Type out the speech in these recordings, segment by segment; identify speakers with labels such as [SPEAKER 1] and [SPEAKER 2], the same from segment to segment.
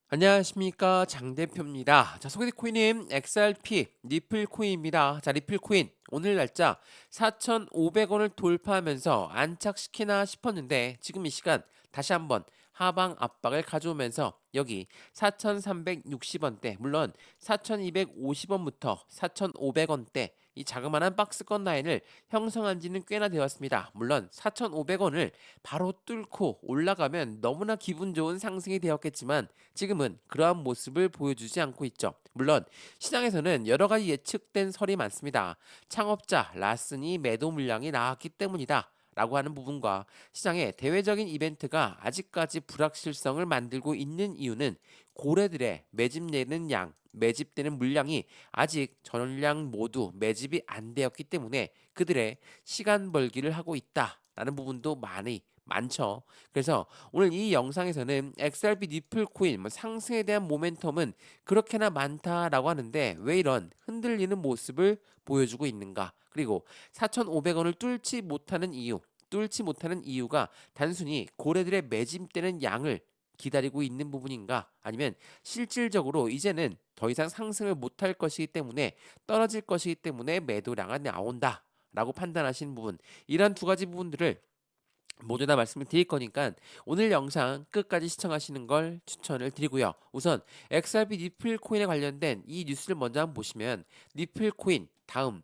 [SPEAKER 1] 안녕하십니까 장 대표입니다. 자, 소개된 코인은 XRP 리플 코인입니다. 자, 리플 코인 오늘 날짜 4,500원을 돌파하면서 안착시키나 싶었는데 지금 이 시간 다시 한번 하방 압박을 가져오면서 여기 4,360원대, 물론 4,250원부터 4,500원대 이 자그마한 박스권 라인을 형성한 지는 꽤나 되었습니다. 물론 4,500원을 바로 뚫고 올라가면 너무나 기분 좋은 상승이 되었겠지만 지금은 그러한 모습을 보여주지 않고 있죠. 물론 시장에서는 여러 가지 예측된 설이 많습니다. 창업자 라슨이 매도 물량이 나왔기 때문이다. 라고 하는 부분과 시장의 대외적인 이벤트가 아직까지 불확실성을 만들고 있는 이유는 고래들의 매집되는 양, 매집되는 물량이 아직 전량 모두 매집이 안 되었기 때문에 그들의 시간 벌기를 하고 있다라는 부분도 많죠. 그래서 오늘 이 영상에서는 XRP 니플 코인 상승에 대한 모멘텀은 그렇게나 많다라고 하는데 왜 이런 흔들리는 모습을 보여주고 있는가? 그리고 4,500원을 뚫지 못하는 이유가 단순히 고래들의 매집되는 양을 기다리고 있는 부분인가? 아니면 실질적으로 이제는 더 이상 상승을 못할 것이기 때문에 떨어질 것이기 때문에 매도량이 나온다. 라고 판단하신 부분, 이런 두 가지 부분들을 모두 다 말씀을 드릴 거니까 오늘 영상 끝까지 시청하시는 걸 추천을 드리고요. 우선 XRP 니플 코인에 관련된 이 뉴스를 먼저 한번 보시면 니플 코인 다음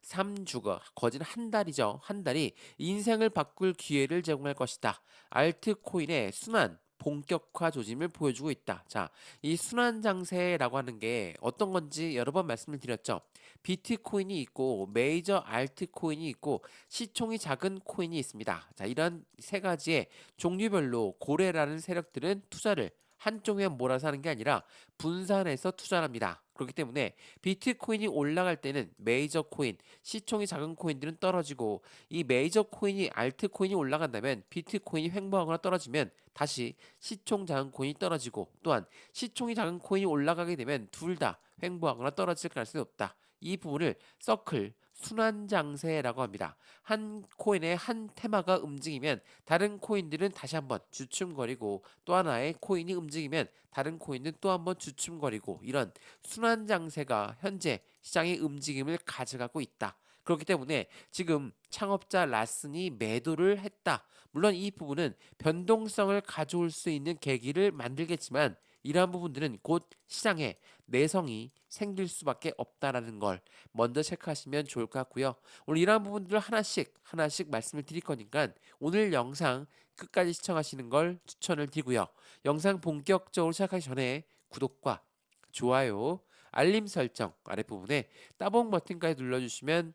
[SPEAKER 1] 3주가 거진 한 달이죠. 한 달이 인생을 바꿀 기회를 제공할 것이다. 알트코인의 순환 본격화 조짐을 보여주고 있다. 자, 이 순환 장세라고 하는 게 어떤 건지 여러 번 말씀을 드렸죠. 비트코인이 있고 메이저 알트코인이 있고 시총이 작은 코인이 있습니다. 자, 이런 세 가지의 종류별로 고래라는 세력들은 투자를 한쪽에 몰아서 하는 게 아니라 분산해서 투자를 합니다. 그렇기 때문에 비트코인이 올라갈 때는 메이저 코인, 시총이 작은 코인들은 떨어지고 이 메이저 코인이 알트코인이 올라간다면 비트코인이 횡보하거나 떨어지면 다시 시총 작은 코인이 떨어지고 또한 시총이 작은 코인이 올라가게 되면 둘 다 횡보하거나 떨어질 가능성이 높다. 이 부분을 서클 순환장세라고 합니다. 한 코인의 한 테마가 움직이면 다른 코인들은 다시 한번 주춤거리고 또 하나의 코인이 움직이면 다른 코인은 또 한번 주춤거리고 이런 순환장세가 현재 시장의 움직임을 가져가고 있다. 그렇기 때문에 지금 창업자 라슨이 매도를 했다. 물론 이 부분은 변동성을 가져올 수 있는 계기를 만들겠지만 이러한 부분들은 곧 시장에 내성이 생길 수밖에 없다라는 걸 먼저 체크하시면 좋을 것 같고요. 오늘 이러한 부분들을 하나씩 말씀을 드릴 거니까 오늘 영상 끝까지 시청하시는 걸 추천을 드리고요. 영상 본격적으로 시작하기 전에 구독과 좋아요, 알림 설정 아랫부분에 따봉 버튼까지 눌러주시면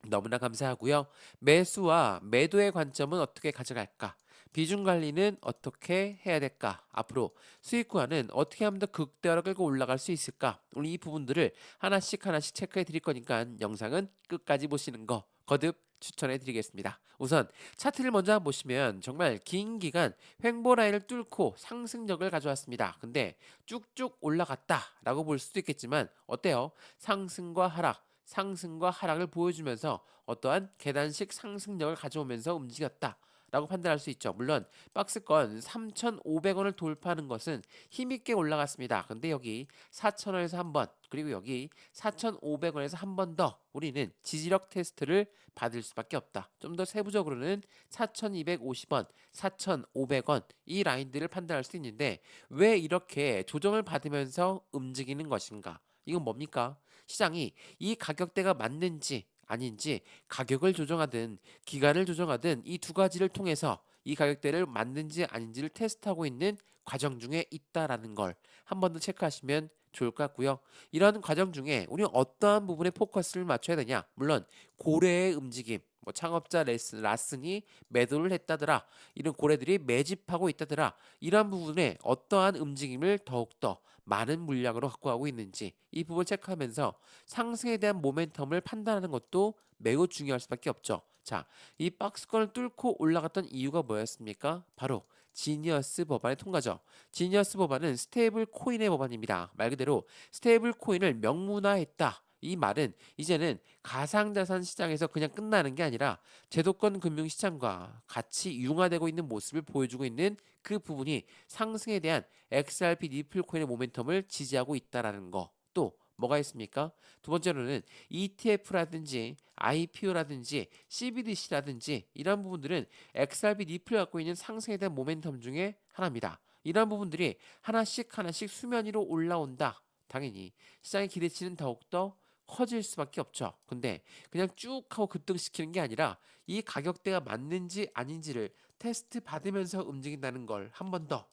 [SPEAKER 1] 너무나 감사하고요. 매수와 매도의 관점은 어떻게 가져갈까? 비중 관리는 어떻게 해야 될까? 앞으로 수익 구간은 어떻게 하면 더 극대화로 끌고 올라갈 수 있을까? 오늘 이 부분들을 하나씩 체크해 드릴 거니까 영상은 끝까지 보시는 거 거듭 추천해 드리겠습니다. 우선 차트를 먼저 한번 보시면 정말 긴 기간 횡보 라인을 뚫고 상승력을 가져왔습니다. 근데 쭉쭉 올라갔다라고 볼 수도 있겠지만 어때요? 상승과 하락을 보여주면서 어떠한 계단식 상승력을 가져오면서 움직였다. 라고 판단할 수 있죠. 물론 박스권 3,500원을 돌파하는 것은 힘있게 올라갔습니다. 근데 여기 4,000원에서 한 번, 그리고 여기 4,500원에서 한 번 더 우리는 지지력 테스트를 받을 수밖에 없다. 좀 더 세부적으로는 4,250원, 4,500원 이 라인들을 판단할 수 있는데 왜 이렇게 조정을 받으면서 움직이는 것인가? 이건 뭡니까? 시장이 이 가격대가 맞는지 아닌지 가격을 조정하든 기간을 조정하든 이 두 가지를 통해서 이 가격대를 맞는지 아닌지를 테스트하고 있는 과정 중에 있다라는 걸 한 번 더 체크하시면 좋을 것 같고요. 이런 과정 중에 우리는 어떠한 부분에 포커스를 맞춰야 되냐? 물론 고래의 움직임, 창업자 라슨이 매도를 했다더라. 이런 고래들이 매집하고 있다더라. 이러한 부분에 어떠한 움직임을 더욱더 많은 물량으로 갖고 가고 있는지 이 부분 체크하면서 상승에 대한 모멘텀을 판단하는 것도 매우 중요할 수밖에 없죠. 자, 이 박스권을 뚫고 올라갔던 이유가 뭐였습니까? 바로 지니어스 법안의 통과죠. 지니어스 법안은 스테이블 코인의 법안입니다. 말 그대로 스테이블 코인을 명문화했다. 이 말은 이제는 가상자산 시장에서 그냥 끝나는 게 아니라 제도권 금융시장과 같이 융화되고 있는 모습을 보여주고 있는 그 부분이 상승에 대한 XRP 리플 코인의 모멘텀을 지지하고 있다라는 거. 또 뭐가 있습니까? 두 번째로는 ETF라든지 IPO라든지 CBDC라든지 이런 부분들은 XRP 리플을 갖고 있는 상승에 대한 모멘텀 중에 하나입니다. 이런 부분들이 하나씩 하나씩 수면 위로 올라온다. 당연히 시장의 기대치는 더욱더 커질 수밖에 없죠. 근데 그냥 쭉 하고 급등시키는 게 아니라 이 가격대가 맞는지 아닌지를 테스트 받으면서 움직인다는 걸 한 번 더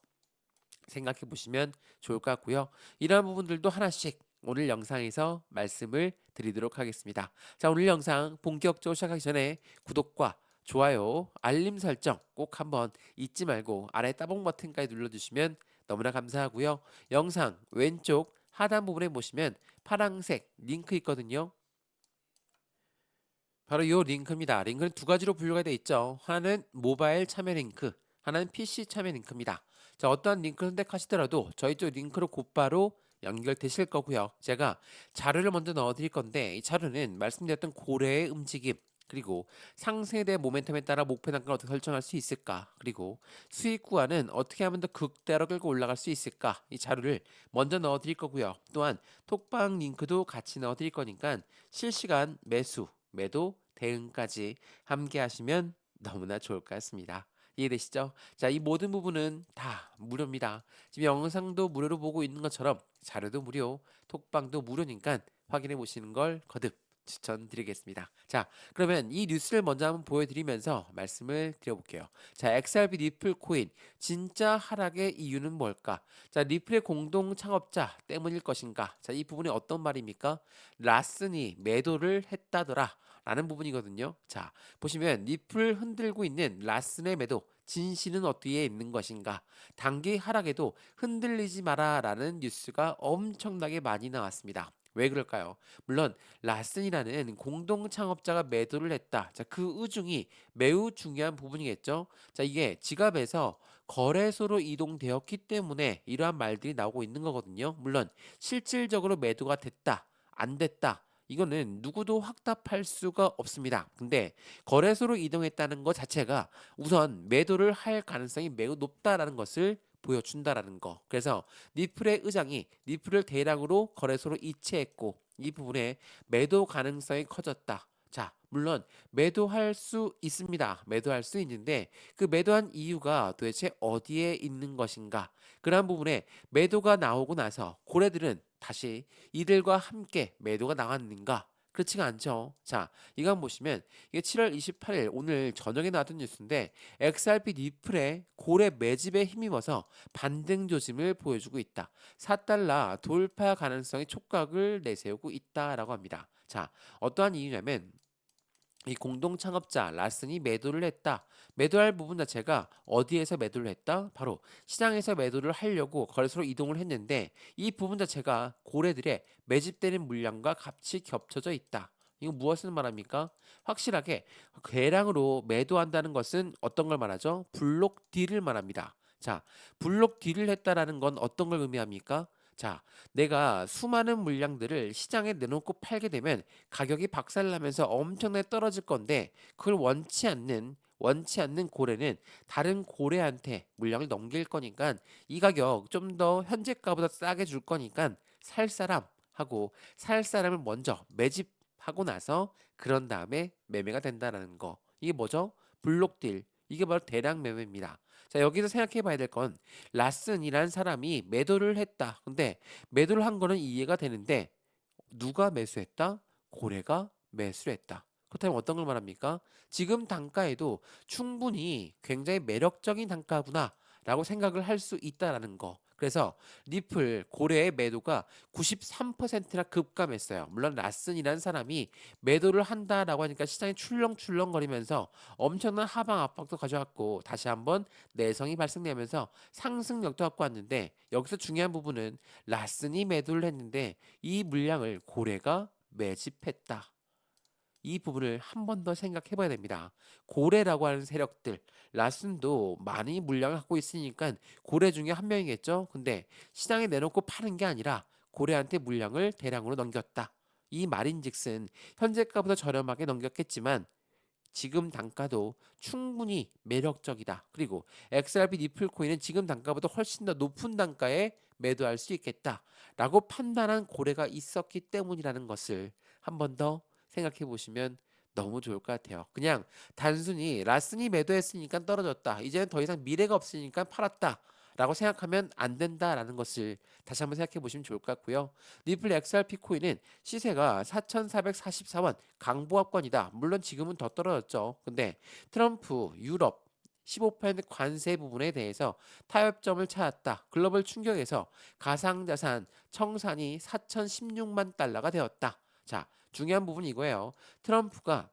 [SPEAKER 1] 생각해 보시면 좋을 것 같고요. 이러한 부분들도 하나씩 오늘 영상에서 말씀을 드리도록 하겠습니다. 자, 오늘 영상 본격적으로 시작하기 전에 구독과 좋아요, 알림 설정 꼭 한번 잊지 말고 아래 따봉 버튼까지 눌러주시면 너무나 감사하고요. 영상 왼쪽 하단 부분에 보시면 파란색 링크 있거든요. 바로 이 링크입니다. 링크는 두 가지로 분류가 되어 있죠. 하나는 모바일 참여 링크, 하나는 PC 참여 링크입니다. 자, 어떠한 링크를 선택하시더라도 저희 쪽 링크로 곧바로 연결되실 거고요. 제가 자료를 먼저 넣어드릴 건데 이 자료는 말씀드렸던 고래의 움직임, 그리고 상승에 대한 모멘텀에 따라 목표 단가를 어떻게 설정할 수 있을까, 그리고 수익 구간은 어떻게 하면 더 극대로 끌고 올라갈 수 있을까, 이 자료를 먼저 넣어드릴 거고요. 또한 톡방 링크도 같이 넣어드릴 거니까 실시간 매수 매도 대응까지 함께 하시면 너무나 좋을 것 같습니다. 이해되시죠? 자, 이 모든 부분은 다 무료입니다. 지금 영상도 무료로 보고 있는 것처럼 자료도 무료, 톡방도 무료니까 확인해 보시는 걸 거듭 추천드리겠습니다. 자, 그러면 이 뉴스를 먼저 한번 보여드리면서 말씀을 드려볼게요. 자, XRP 리플 코인 진짜 하락의 이유는 뭘까? 자, 리플의 공동 창업자 때문일 것인가? 자, 이 부분이 어떤 말입니까? 라슨이 매도를 했다더라 라는 부분이거든요. 자, 보시면 리플 흔들고 있는 라슨의 매도 진실은 어디에 있는 것인가? 단기 하락에도 흔들리지 마라 라는 뉴스가 엄청나게 많이 나왔습니다. 왜 그럴까요? 물론 라슨이라는 공동 창업자가 매도를 했다. 자, 그 우중이 매우 중요한 부분이겠죠. 자, 이게 지갑에서 거래소로 이동되었기 때문에 이러한 말들이 나오고 있는 거거든요. 물론 실질적으로 매도가 됐다, 안 됐다. 이거는 누구도 확답할 수가 없습니다. 근데 거래소로 이동했다는 것 자체가 우선 매도를 할 가능성이 매우 높다라는 것을 보여준다라는 거. 그래서 리플의 의장이 리플을 대량으로 거래소로 이체했고 이 부분에 매도 가능성이 커졌다. 자, 물론 매도할 수 있습니다. 매도할 수 있는데 그 매도한 이유가 도대체 어디에 있는 것인가? 그러한 부분에 매도가 나오고 나서 고래들은 다시 이들과 함께 매도가 나왔는가? 그렇지가 않죠. 자, 이거 한번 보시면 이게 7월 28일 오늘 저녁에 나왔던 뉴스인데 XRP 리플의 고래 매집에 힘입어서 반등 조짐을 보여주고 있다. 4달러 돌파 가능성의 촉각을 내세우고 있다라고 합니다. 자, 어떠한 이유냐면 이 공동 창업자 라슨이 매도를 했다. 매도할 부분 자체가 어디에서 매도를 했다? 바로 시장에서 매도를 하려고 거래소로 이동을 했는데 이 부분 자체가 고래들의 매집되는 물량과 같이 겹쳐져 있다. 이거 무엇을 말합니까? 확실하게 괴량으로 매도한다는 것은 어떤 걸 말하죠? 블록 딜을 말합니다. 자, 블록 딜을 했다라는 건 어떤 걸 의미합니까? 자, 내가 수많은 물량들을 시장에 내놓고 팔게 되면 가격이 박살나면서 엄청나게 떨어질 건데 그걸 원치 않는 고래는 다른 고래한테 물량을 넘길 거니까 이 가격 좀 더 현재가보다 싸게 줄 거니까 살 사람 하고 살 사람을 먼저 매집하고 나서 그런 다음에 매매가 된다라는 거. 이게 뭐죠? 블록딜. 이게 바로 대량 매매입니다. 자, 여기서 생각해 봐야 될 건 라슨이란 사람이 매도를 했다. 근데 매도를 한 거는 이해가 되는데 누가 매수했다? 고래가 매수를 했다. 그렇다면 어떤 걸 말합니까? 지금 단가에도 충분히 굉장히 매력적인 단가구나 라고 생각을 할 수 있다라는 거. 그래서 리플 고래의 매도가 93%나 급감했어요. 물론 라슨이라는 사람이 매도를 한다라고 하니까 시장이 출렁출렁거리면서 엄청난 하방 압박도 가져왔고 다시 한번 내성이 발생되면서 상승력도 갖고 왔는데 여기서 중요한 부분은 라슨이 매도를 했는데 이 물량을 고래가 매집했다. 이 부분을 한 번 더 생각해 봐야 됩니다. 고래라고 하는 세력들, 라슨도 많이 물량을 갖고 있으니까 고래 중에 한 명이겠죠? 근데 시장에 내놓고 파는 게 아니라 고래한테 물량을 대량으로 넘겼다. 이 말인즉슨 현재가보다 저렴하게 넘겼겠지만 지금 단가도 충분히 매력적이다. 그리고 XRP 니플 코인은 지금 단가보다 훨씬 더 높은 단가에 매도할 수 있겠다라고 판단한 고래가 있었기 때문이라는 것을 한 번 더 생각해 보시면 너무 좋을 것 같아요. 그냥 단순히 라슨이 매도했으니까 떨어졌다. 이제는 더 이상 미래가 없으니까 팔았다. 라고 생각하면 안 된다라는 것을 다시 한번 생각해 보시면 좋을 것 같고요. 리플 XRP 코인은 시세가 4,444원 강보합권이다. 물론 지금은 더 떨어졌죠. 근데 트럼프 유럽 15% 관세 부분에 대해서 타협점을 찾았다. 글로벌 충격에서 가상자산 청산이 4,016만 달러가 되었다. 자, 중요한 부분이 이거예요. 트럼프가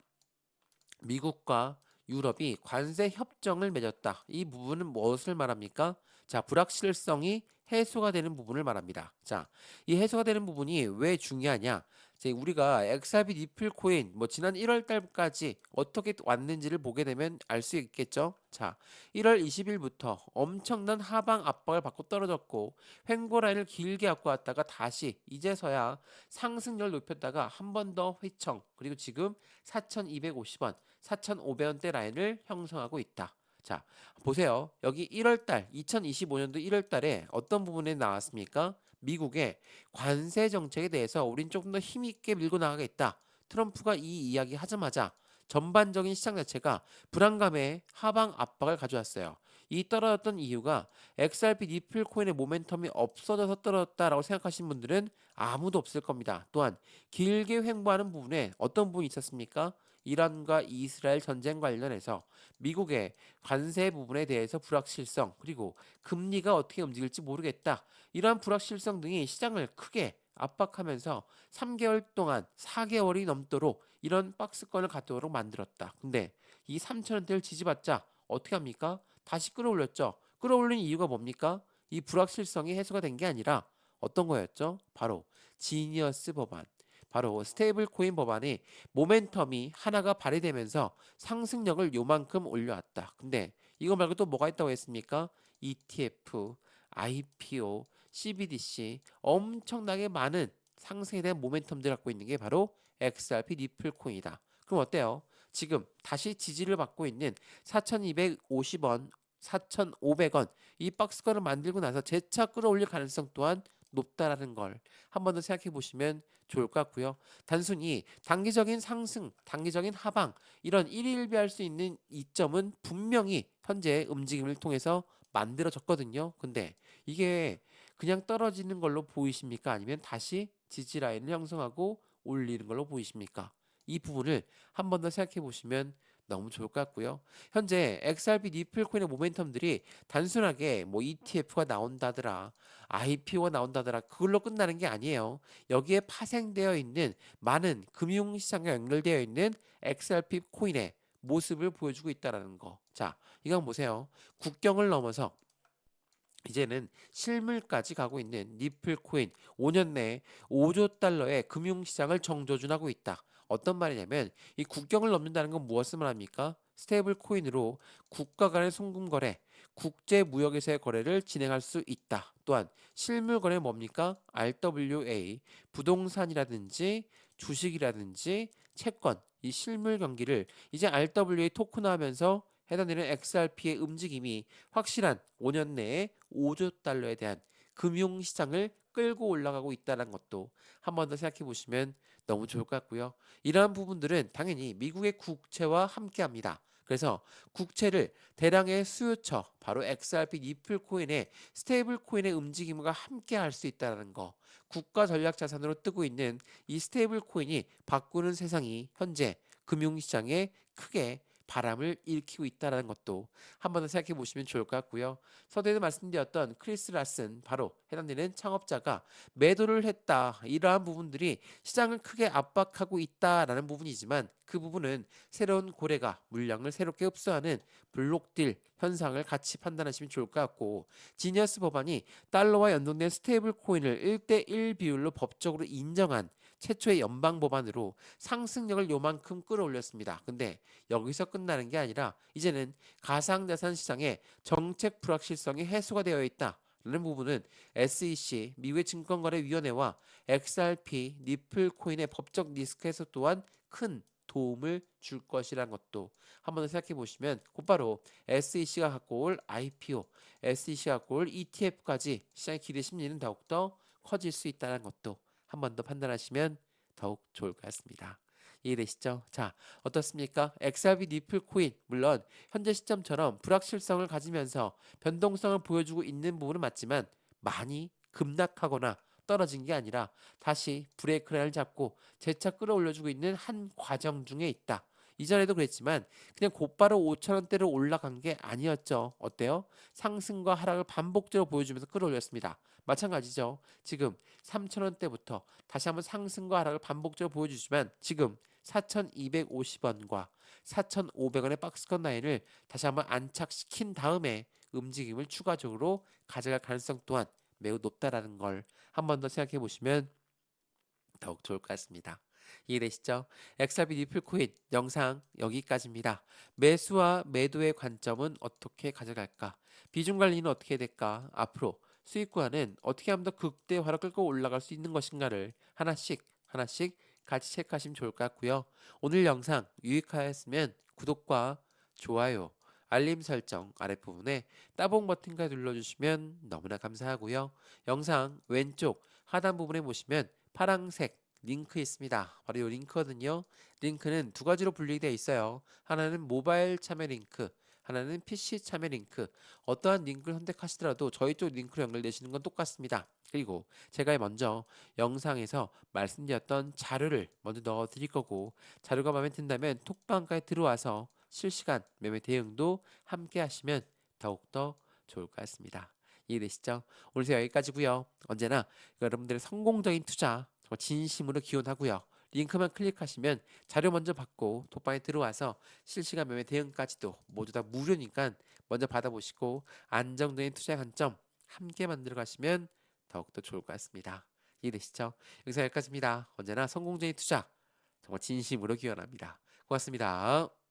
[SPEAKER 1] 미국과 유럽이 관세 협정을 맺었다. 이 부분은 무엇을 말합니까? 자, 불확실성이 해소가 되는 부분을 말합니다. 자, 이 해소가 되는 부분이 왜 중요하냐? 이제 우리가 XRP 니플 코인 뭐 지난 1월 달까지 어떻게 왔는지를 보게 되면 알 수 있겠죠? 자, 1월 20일부터 엄청난 하방 압박을 받고 떨어졌고 횡보 라인을 길게 갖고 왔다가 다시 이제서야 상승률 높였다가 한 번 더 휘청 그리고 지금 4,250원 4,500원대 라인을 형성하고 있다. 자, 보세요. 여기 1월 달, 2025년도 1월 달에 어떤 부분에 나왔습니까? 미국의 관세 정책에 대해서 우린 조금 더 힘있게 밀고 나가겠다. 트럼프가 이 이야기 하자마자 전반적인 시장 자체가 불안감에 하방 압박을 가져왔어요. 이 떨어졌던 이유가 XRP 니플 코인의 모멘텀이 없어져서 떨어졌다라고 생각하시는 분들은 아무도 없을 겁니다. 또한 길게 횡보하는 부분에 어떤 부분이 있었습니까? 이란과 이스라엘 전쟁 관련해서 미국의 관세 부분에 대해서 불확실성 그리고 금리가 어떻게 움직일지 모르겠다. 이러한 불확실성 등이 시장을 크게 압박하면서 3개월 동안 4개월이 넘도록 이런 박스권을 갖도록 만들었다. 근데 이 3천원대를 지지받자 어떻게 합니까? 다시 끌어올렸죠. 끌어올린 이유가 뭡니까? 이 불확실성이 해소가 된 게 아니라 어떤 거였죠? 바로 지니어스 법안. 바로 스테이블 코인 법안이 모멘텀이 하나가 발휘되면서 상승력을 요만큼 올려왔다. 근데 이거 말고 또 뭐가 있다고 했습니까? ETF, IPO, CBDC 엄청나게 많은 상승에 대한 모멘텀들 갖고 있는 게 바로 XRP 리플 코인이다. 그럼 어때요? 지금 다시 지지를 받고 있는 4,250원, 4,500원 이 박스권을 만들고 나서 재차 끌어올릴 가능성 또한 높다라는 걸 한 번 더 생각해 보시면 좋을 것 같고요. 단순히 단기적인 상승, 단기적인 하방 이런 일일비할 수 있는 이점은 분명히 현재 움직임을 통해서 만들어졌거든요. 근데 이게 그냥 떨어지는 걸로 보이십니까? 아니면 다시 지지 라인을 형성하고 올리는 걸로 보이십니까? 이 부분을 한 번 더 생각해 보시면 너무 좋을 것 같고요. 현재 XRP 니플 코인의 모멘텀들이 단순하게 뭐 ETF가 나온다더라, IPO가 나온다더라, 그걸로 끝나는 게 아니에요. 여기에 파생되어 있는 많은 금융시장과 연결되어 있는 XRP 코인의 모습을 보여주고 있다라는 거. 자, 이건 보세요. 국경을 넘어서 이제는 실물까지 가고 있는 니플 코인 5년 내에 5조 달러의 금융시장을 정조준하고 있다. 어떤 말이냐면 이 국경을 넘는다는 건 무엇을 말합니까? 스테이블 코인으로 국가 간의 송금 거래, 국제 무역에서의 거래를 진행할 수 있다. 또한 실물 거래 뭡니까? RWA, 부동산이라든지 주식이라든지 채권, 이 실물 경기를 이제 RWA 토큰화하면서 해당되는 XRP의 움직임이 확실한 5년 내에 5조 달러에 대한 금융시장을 끌고 올라가고 있다는 것도 한 번 더 생각해 보시면 너무 좋을 것 같고요. 이러한 부분들은 당연히 미국의 국채와 함께 합니다. 그래서 국채를 대량의 수요처, 바로 XRP 니플 코인의 스테이블 코인의 움직임과 함께 할 수 있다는 거. 국가 전략 자산으로 뜨고 있는 이 스테이블 코인이 바꾸는 세상이 현재 금융시장에 크게 바람을 일으키고 있다는 것도 한 번 더 생각해 보시면 좋을 것 같고요. 서두에도 말씀드렸던 크리스 라슨 바로 해당되는 창업자가 매도를 했다. 이러한 부분들이 시장을 크게 압박하고 있다라는 부분이지만 그 부분은 새로운 고래가 물량을 새롭게 흡수하는 블록딜 현상을 같이 판단하시면 좋을 것 같고 지니어스 법안이 달러와 연동된 스테이블 코인을 1대1 비율로 법적으로 인정한 최초의 연방 법안으로 상승력을 요만큼 끌어올렸습니다. 근데 여기서 끝나는 게 아니라 이제는 가상자산 시장에 정책 불확실성이 해소가 되어 있다. 라는 부분은 SEC 미국의 증권거래위원회와 XRP 니플 코인의 법적 리스크에서 또한 큰 도움을 줄 것이라는 것도 한번 더 생각해 보시면 곧바로 SEC가 갖고 올 IPO, SEC가 갖고 올 ETF까지 시장의 기대 심리는 더욱더 커질 수 있다는 것도 한 번 더 판단하시면 더욱 좋을 것 같습니다. 이해되시죠? 자, 어떻습니까? XRP 니플 코인 물론 현재 시점처럼 불확실성을 가지면서 변동성을 보여주고 있는 부분은 맞지만 많이 급락하거나 떨어진 게 아니라 다시 브레이크 라인을 잡고 재차 끌어올려주고 있는 한 과정 중에 있다. 이전에도 그랬지만 그냥 곧바로 5천원대로 올라간 게 아니었죠. 어때요? 상승과 하락을 반복적으로 보여주면서 끌어올렸습니다. 마찬가지죠. 지금 3천원대부터 다시 한번 상승과 하락을 반복적으로 보여주지만 지금 4,250원과 4,500원의 박스권 라인을 다시 한번 안착시킨 다음에 움직임을 추가적으로 가져갈 가능성 또한 매우 높다라는 걸 한 번 더 생각해 보시면 더욱 좋을 것 같습니다. 이해되시죠? XRP 리플코인 영상 여기까지입니다. 매수와 매도의 관점은 어떻게 가져갈까? 비중 관리는 어떻게 될까? 앞으로 수익 구간은 어떻게 하면 더 극대화로 끌고 올라갈 수 있는 것인가를 하나씩 하나씩 같이 체크하시면 좋을 것 같고요. 오늘 영상 유익하였으면 구독과 좋아요, 알림 설정 아랫부분에 따봉 버튼까지 눌러주시면 너무나 감사하고요. 영상 왼쪽 하단 부분에 보시면 파란색 링크 있습니다. 바로 이 링크거든요. 링크는 두 가지로 분리되어 있어요. 하나는 모바일 참여 링크, 하나는 PC 참여 링크. 어떠한 링크를 선택하시더라도 저희 쪽 링크로 연결되시는 건 똑같습니다. 그리고 제가 먼저 영상에서 말씀드렸던 자료를 먼저 넣어 드릴 거고 자료가 마음에 든다면 톡방까지 들어와서 실시간 매매 대응도 함께 하시면 더욱더 좋을 것 같습니다. 이해되시죠? 오늘 여기까지고요. 언제나 여러분들의 성공적인 투자 정말 진심으로 기원하고요. 링크만 클릭하시면 자료 먼저 받고 톡방에 들어와서 실시간 매매 대응까지도 모두 다 무료니까 먼저 받아보시고 안정적인 투자 관점 함께 만들어 가시면 더욱더 좋을 것 같습니다. 이해되시죠? 여기서 여기까지입니다. 언제나 성공적인 투자 정말 진심으로 기원합니다. 고맙습니다.